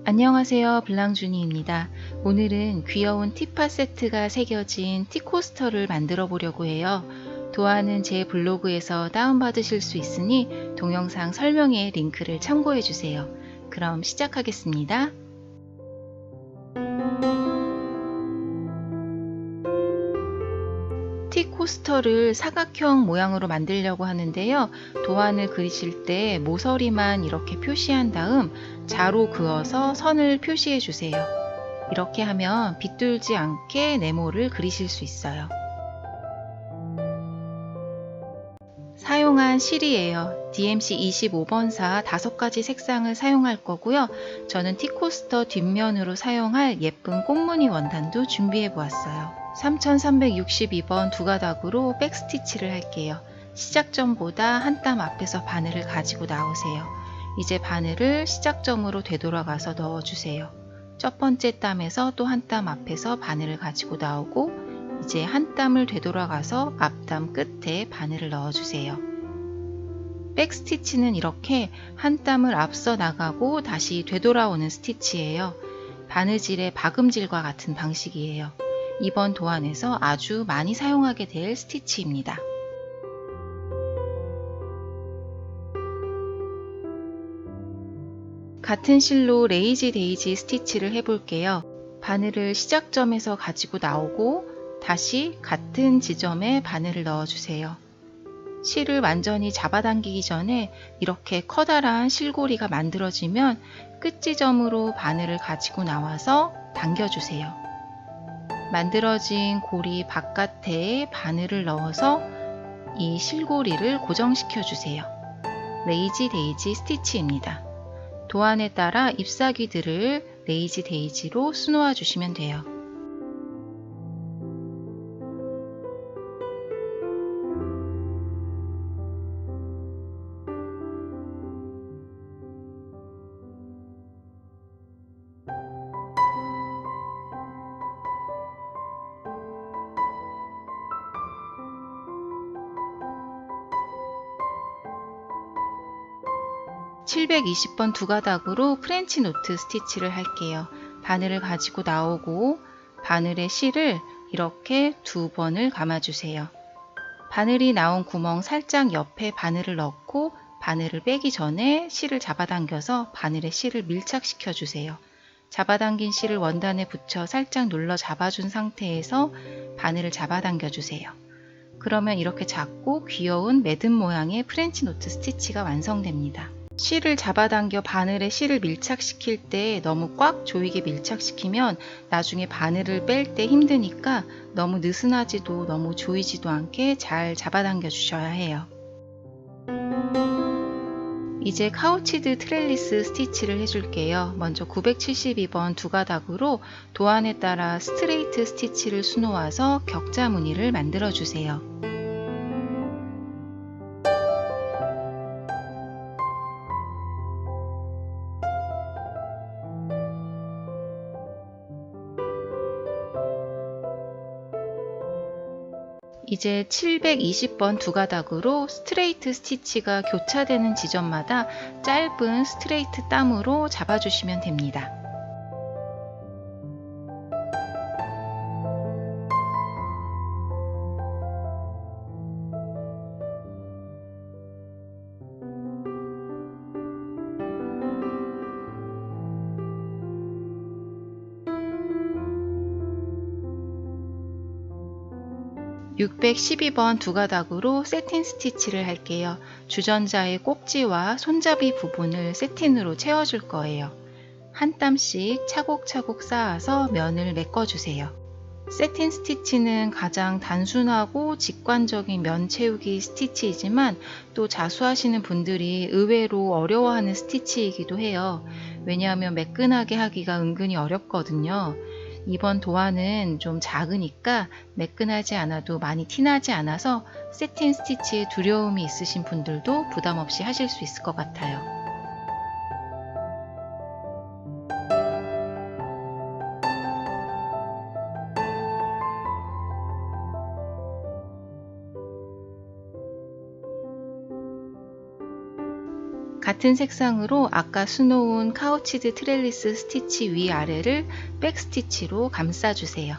안녕하세요. 블랑주니입니다. 오늘은 귀여운 티팟 세트가 새겨진 티코스터를 만들어 보려고 해요. 도안은 제 블로그에서 다운받으실 수 있으니 동영상 설명에 링크를 참고해 주세요. 그럼 시작하겠습니다. 티코스터를 사각형 모양으로 만들려고 하는데요. 도안을 그리실 때 모서리만 이렇게 표시한 다음 자로 그어서 선을 표시해 주세요. 이렇게 하면 빗돌지 않게 네모를 그리실 수 있어요. 사용한 실이에요. DMC 25번사 5가지 색상을 사용할 거고요. 저는 티코스터 뒷면으로 사용할 예쁜 꽃무늬 원단도 준비해 보았어요. 3362번 두 가닥으로 백스티치를 할게요. 시작점보다 한 땀 앞에서 바늘을 가지고 나오세요. 이제 바늘을 시작점으로 되돌아가서 넣어주세요. 첫 번째 땀에서 또 한 땀 앞에서 바늘을 가지고 나오고 이제 한 땀을 되돌아가서 앞땀 끝에 바늘을 넣어주세요. 백스티치는 이렇게 한 땀을 앞서 나가고 다시 되돌아오는 스티치예요. 바느질의 박음질과 같은 방식이에요. 이번 도안에서 아주 많이 사용하게 될 스티치입니다. 같은 실로 레이지 데이지 스티치를 해볼게요. 바늘을 시작점에서 가지고 나오고 다시 같은 지점에 바늘을 넣어주세요. 실을 완전히 잡아당기기 전에 이렇게 커다란 실고리가 만들어지면 끝지점으로 바늘을 가지고 나와서 당겨주세요. 만들어진 고리 바깥에 바늘을 넣어서 이 실고리를 고정시켜 주세요. 레이지 데이지 스티치입니다. 도안에 따라 잎사귀들을 레이지 데이지로 수놓아 주시면 돼요. (720번) 두 가닥으로 프렌치 노트 스티치를 할게요. 바늘을 가지고 나오고 바늘의 실을 이렇게 2번을 감아주세요. 바늘이 나온 구멍 살짝 옆에 바늘을 넣고 바늘을 빼기 전에 실을 잡아당겨서 바늘의 실을 밀착시켜 주세요. 잡아당긴 실을 원단에 붙여 살짝 눌러 잡아준 상태에서 바늘을 잡아당겨 주세요. 그러면 이렇게 작고 귀여운 매듭 모양의 프렌치 노트 스티치가 완성됩니다. 실을 잡아당겨 바늘에 실을 밀착시킬 때 너무 꽉 조이게 밀착시키면 나중에 바늘을 뺄 때 힘드니까 너무 느슨하지도 너무 조이지도 않게 잘 잡아당겨 주셔야 해요. 이제 카우치드 트렐리스 스티치를 해줄게요. 먼저 972번 두 가닥으로 도안에 따라 스트레이트 스티치를 수놓아서 격자 무늬를 만들어 주세요. 이제 720번 두 가닥으로 스트레이트 스티치가 교차되는 지점마다 짧은 스트레이트 땀으로 잡아주시면 됩니다. (612번) 두 가닥으로 세틴 스티치를 할게요. 주전자의 꼭지와 손잡이 부분을 세틴으로 채워줄 거예요. 한 땀씩 차곡차곡 쌓아서 면을 메꿔주세요. 세틴 스티치는 가장 단순하고 직관적인 면 채우기 스티치이지만 또 자수하시는 분들이 의외로 어려워하는 스티치이기도 해요. 왜냐하면 매끈하게 하기가 은근히 어렵거든요. 이번 도안은 좀 작으니까 매끈하지 않아도 많이 티나지 않아서 세틴 스티치에 두려움이 있으신 분들도 부담 없이 하실 수 있을 것 같아요. 같은 색상으로 아까 수놓은 카우치드 트렐리스 스티치 위아래를 백스티치로 감싸주세요.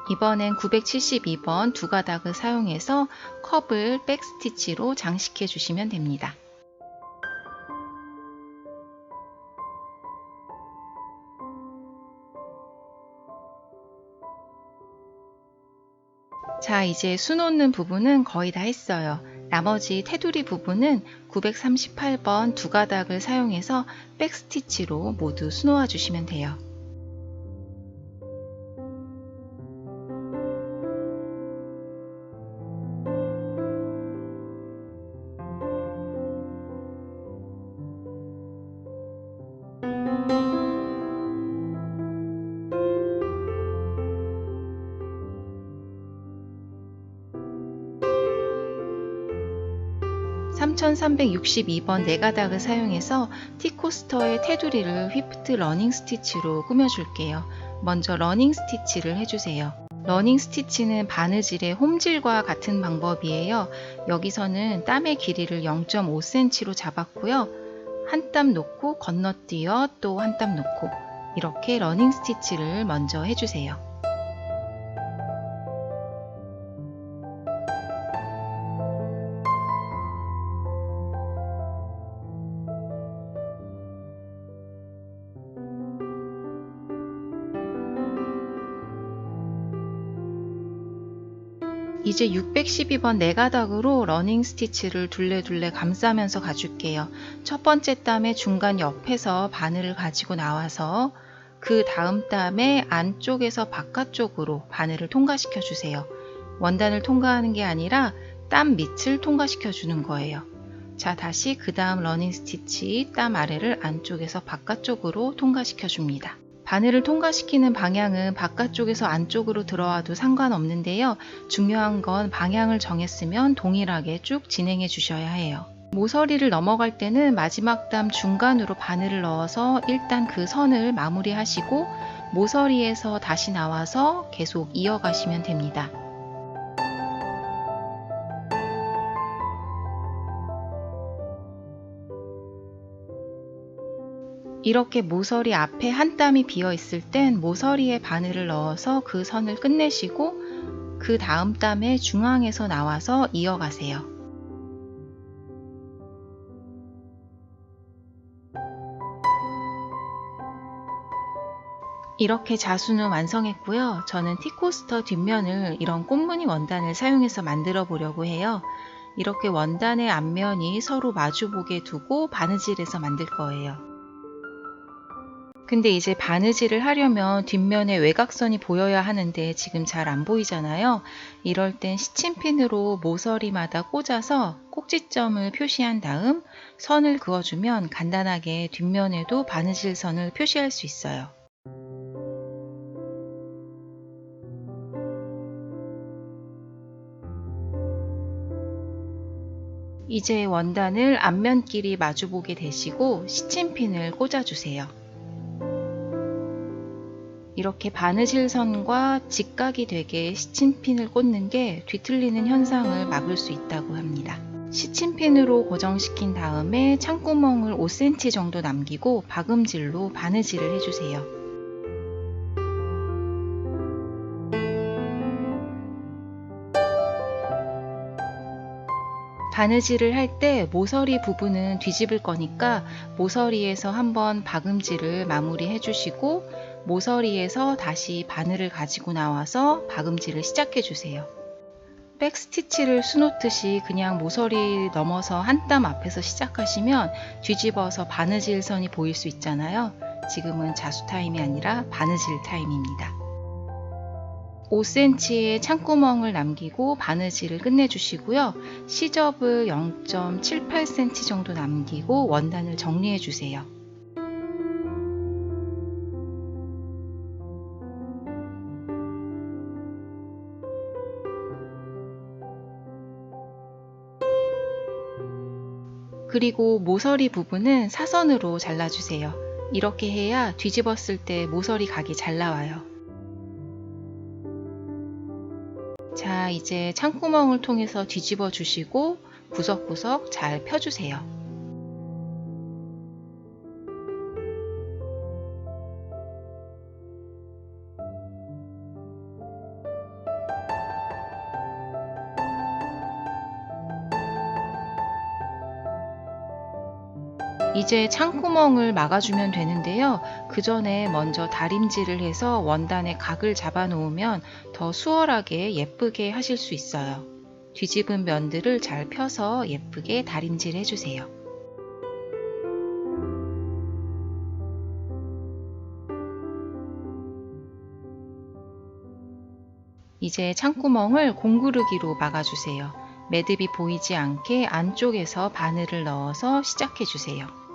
이번엔 972번 두 가닥을 사용해서 컵을 백스티치로 장식해 주시면 됩니다. 자, 이제 수놓는 부분은 거의 다 했어요. 나머지 테두리 부분은 938번 두 가닥을 사용해서 백스티치로 모두 수놓아 주시면 돼요. (3362번) 네 가닥을 사용해서 티코스터의 테두리를 휘프트 러닝 스티치로 꾸며줄게요. 먼저 러닝 스티치를 해주세요. 러닝 스티치는 바느질의 홈질과 같은 방법이에요. 여기서는 땀의 길이를 0.5cm로 잡았고요. 한 땀 놓고 건너뛰어 또 한 땀 놓고 이렇게 러닝 스티치를 먼저 해주세요. 이제 612번 네 가닥으로 러닝 스티치를 둘레둘레 감싸면서 가줄게요. 첫 번째 땀의 중간 옆에서 바늘을 가지고 나와서 그 다음 땀의 안쪽에서 바깥쪽으로 바늘을 통과시켜 주세요. 원단을 통과하는 게 아니라 땀 밑을 통과시켜 주는 거예요. 자, 다시 그 다음 러닝 스티치 땀 아래를 안쪽에서 바깥쪽으로 통과시켜 줍니다. 바늘을 통과시키는 방향은 바깥쪽에서 안쪽으로 들어와도 상관없는데요. 중요한 건 방향을 정했으면 동일하게 쭉 진행해 주셔야 해요. 모서리를 넘어갈 때는 마지막 땀 중간으로 바늘을 넣어서 일단 그 선을 마무리하시고 모서리에서 다시 나와서 계속 이어가시면 됩니다. 이렇게 모서리 앞에 한 땀이 비어 있을 땐 모서리에 바늘을 넣어서 그 선을 끝내시고 그 다음 땀의 중앙에서 나와서 이어가세요. 이렇게 자수는 완성했고요. 저는 티코스터 뒷면을 이런 꽃무늬 원단을 사용해서 만들어 보려고 해요. 이렇게 원단의 앞면이 서로 마주보게 두고 바느질해서 만들 거예요. 근데 이제 바느질을 하려면 뒷면에 외곽선이 보여야 하는데 지금 잘 안 보이잖아요. 이럴 땐 시침핀으로 모서리마다 꽂아서 꼭지점을 표시한 다음 선을 그어주면 간단하게 뒷면에도 바느질 선을 표시할 수 있어요. 이제 원단을 앞면끼리 마주보게 대시고 시침핀을 꽂아주세요. 이렇게 바느질선과 직각이 되게 시침핀을 꽂는 게 뒤틀리는 현상을 막을 수 있다고 합니다. 시침핀으로 고정시킨 다음에 창구멍을 5cm 정도 남기고 박음질로 바느질을 해주세요. 바느질을 할 때 모서리 부분은 뒤집을 거니까 모서리에서 한번 박음질을 마무리해 주시고 모서리에서 다시 바늘을 가지고 나와서 박음질을 시작해 주세요. 백스티치를 수놓듯이 그냥 모서리 넘어서 한 땀 앞에서 시작하시면 뒤집어서 바느질 선이 보일 수 있잖아요. 지금은 자수 타임이 아니라 바느질 타임입니다. 5cm의 창구멍을 남기고 바느질을 끝내주시고요. 시접을 0.78cm 정도 남기고 원단을 정리해 주세요. 그리고 모서리 부분은 사선으로 잘라주세요. 이렇게 해야 뒤집었을 때 모서리 각이 잘 나와요. 자, 이제 창구멍을 통해서 뒤집어 주시고 구석구석 잘 펴주세요. 이제 창구멍을 막아주면 되는데요. 그 전에 먼저 다림질을 해서 원단의 각을 잡아 놓으면 더 수월하게 예쁘게 하실 수 있어요. 뒤집은 면들을 잘 펴서 예쁘게 다림질 해주세요. 이제 창구멍을 공구르기로 막아주세요. 매듭이 보이지 않게 안쪽에서 바늘을 넣어서 시작해주세요.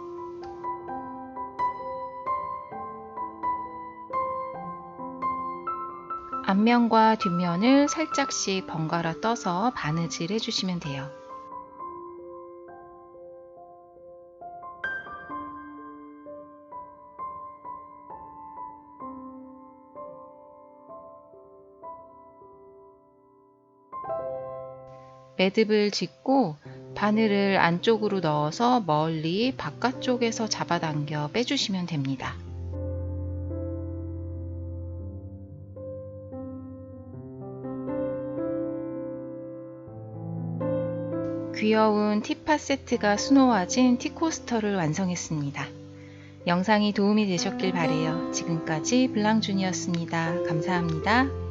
앞면과 뒷면을 살짝씩 번갈아 떠서 바느질 해주시면 돼요. 매듭을 짓고 바늘을 안쪽으로 넣어서 멀리 바깥쪽에서 잡아당겨 빼주시면 됩니다. 귀여운 티팟 세트가 수놓아진 티코스터를 완성했습니다. 영상이 도움이 되셨길 바래요. 지금까지 블랑준이었습니다. 감사합니다.